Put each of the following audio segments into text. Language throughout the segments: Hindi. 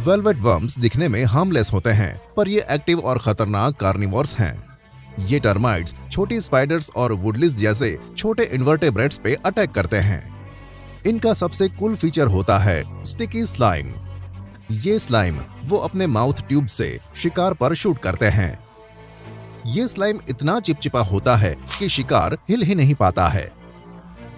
वेलवेट वर्म्स दिखने में हार्मलेस होते हैं, पर ये एक्टिव और खतरनाक कार्निवोर्स हैं। ये टर्माइट्स छोटी स्पाइडर्स और वुडलिस जैसे छोटे इन्वर्टेब्रेट्स पे अटैक करते हैं। इनका सबसे कूल फीचर होता है स्टिकी स्लाइम। ये स्लाइम वो अपने माउथ ट्यूब से शिकार पर शूट करते हैं। ये स्लाइम इतना चिपचिपा होता है कि शिकार हिल ही नहीं पाता है।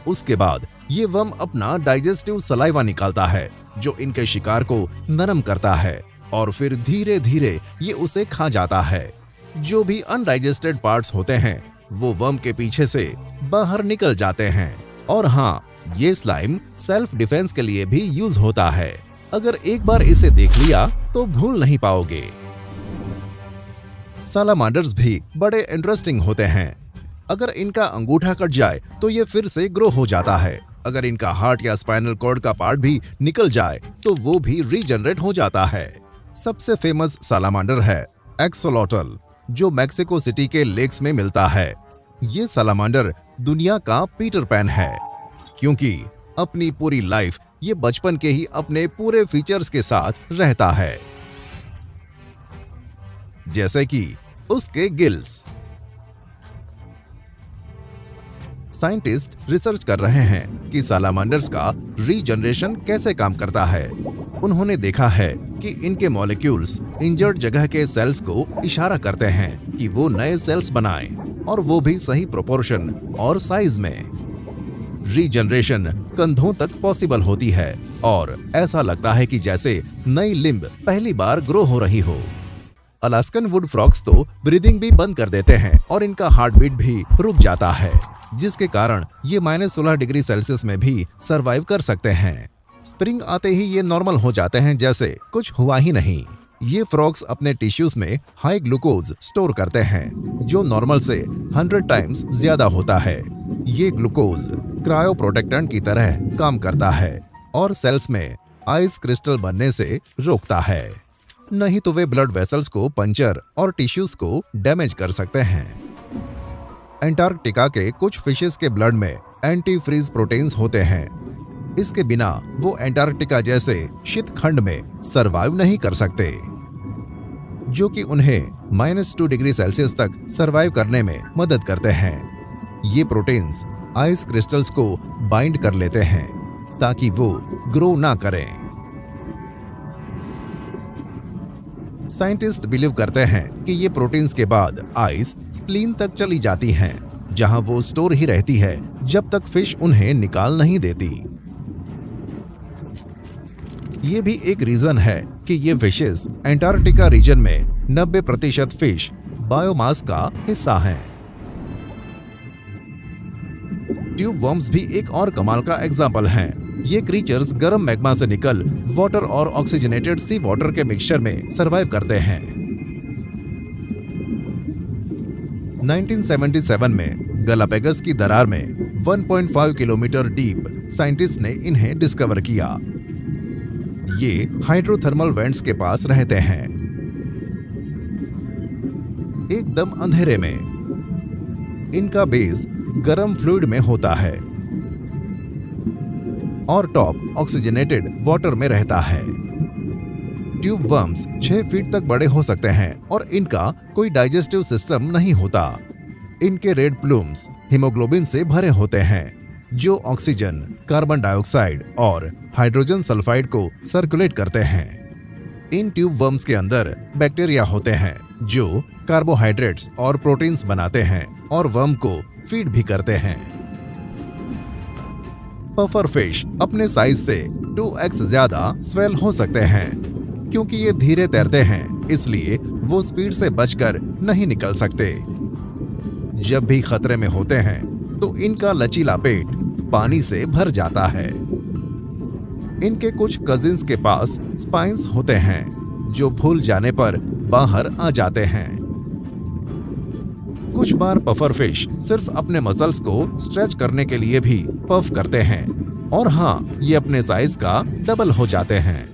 उसके बाद ये वर्म अपना डाइजेस्टिव सलाइवा निकालता है, जो इनके शिकार को नरम करता है और फिर धीरे धीरे ये उसे खा जाता है। जो भी अनडाइजेस्टेड पार्ट्स होते हैं वो वर्म के पीछे से बाहर निकल जाते हैं। और हाँ, ये स्लाइम सेल्फ डिफेंस के लिए भी यूज होता है। अगर एक बार इसे देख लिया तो भूल नहीं पाओगे। सालामांडर्स भी बड़े इंटरेस्टिंग होते हैं। अगर इनका अंगूठा कट जाए तो ये फिर से ग्रो हो जाता है। अगर इनका हार्ट या स्पाइनल कॉर्ड का पार्ट भी निकल जाए तो वो भी रीजनरेट हो जाता है। सबसे फेमस सालामांडर है एक्सोलॉटल, जो मैक्सिको सिटी के लेक्स में मिलता है। ये सालामांडर दुनिया का पीटर पैन है, क्योंकि अपनी पूरी लाइफ ये बचपन के ही अपने पूरे फीचर्स के साथ रहता है, जैसे कि उसके गिल्स। साइंटिस्ट रिसर्च कर रहे हैं कि सालामांडर्स का रीजनरेशन कैसे काम करता है। उन्होंने देखा है कि इनके मॉलिक्यूल्स इंजर्ड जगह के सेल्स को इशारा करते हैं कि वो नए सेल्स बनाएं, और वो भी सही प्रोपोर्शन और साइज में। रीजनरेशन कंधों तक पॉसिबल होती है और ऐसा लगता है कि जैसे नई लिम्ब पहली बार ग्रो हो रही हो। अलास्कन वुड फ्रॉग्स तो ब्रीदिंग भी बंद कर देते हैं और इनका हार्ट बीट भी रुक जाता है, जिसके कारण ये -16 डिग्री सेल्सियस में भी सरवाइव कर सकते हैं। स्प्रिंग आते ही ये नॉर्मल हो जाते हैं, जैसे कुछ हुआ ही नहीं। ये फ्रॉग्स अपने टिश्यूज में हाई ग्लूकोज स्टोर करते हैं, जो नॉर्मल से 100 टाइम्स ज्यादा होता है। ये ग्लूकोज क्रायो प्रोटेक्टेंट की तरह काम करता है और सेल्स में आइस क्रिस्टल बनने से रोकता है, नहीं तो वे ब्लड वेसल्स को पंचर और टिश्यूज को डैमेज कर सकते हैं। अंटार्कटिका के कुछ फिशेस के ब्लड में एंटी फ्रीज प्रोटीन्स होते हैं। इसके बिना वो अंटार्कटिका जैसे शीतखंड में सरवाइव नहीं कर सकते, जो कि उन्हें -2 डिग्री सेल्सियस तक सरवाइव करने में मदद करते हैं। ये प्रोटीन्स आइस क्रिस्टल्स को बाइंड कर लेते हैं ताकि वो ग्रो ना करें। साइंटिस्ट बिलीव करते हैं कि ये प्रोटीन्स के बाद आइस स्प्लीन तक चली जाती हैं, जहां वो स्टोर ही रहती है जब तक फिश उन्हें निकाल नहीं देती। ये भी एक रीजन है कि ये फिशेस अंटार्कटिका रीजन में 90% फिश बायोमास का हिस्सा हैं। ट्यूब वर्म्स भी एक और कमाल का एग्जाम्पल हैं। ये क्रीचर्स गर्म मैग्मा से निकल वाटर और ऑक्सीजनेटेड सी वाटर के मिक्सचर में सरवाइव करते हैं। 1977 में गलापेगस की दरार में 1.5 किलोमीटर डीप साइंटिस्ट ने इन्हें डिस्कवर किया। ये हाइड्रोथर्मल वेंट्स के पास रहते हैं, एकदम अंधेरे में। इनका बेस गर्म फ्लूइड में होता है और टॉप ऑक्सीजनेटेड वाटर में रहता है। ट्यूब वर्म्स 6 फीट तक बड़े हो सकते हैं और इनका कोई डाइजेस्टिव सिस्टम नहीं होता। इनके रेड प्लूम्स हीमोग्लोबिन से भरे होते हैं, जो ऑक्सीजन, कार्बन डाइऑक्साइड और हाइड्रोजन सल्फाइड को सर्कुलेट करते हैं। इन ट्यूब वर्म्स के अंदर बैक्टीरिया होते हैं जो कार्बोहाइड्रेट्स और प्रोटीन्स बनाते हैं और वर्म को फीड भी करते हैं। पफर फिश अपने साइज से 2x ज्यादा स्वेल हो सकते हैं। क्योंकि ये धीरे तैरते हैं, इसलिए वो स्पीड से बचकर नहीं निकल सकते। जब भी खतरे में होते हैं तो इनका लचीला पेट पानी से भर जाता है। इनके कुछ कजिन्स के पास स्पाइंस होते हैं, जो फूल जाने पर बाहर आ जाते हैं। कुछ बार पफर फिश सिर्फ अपने मसल्स को स्ट्रेच करने के लिए भी पफ करते हैं, और हाँ, ये अपने साइज का डबल हो जाते हैं।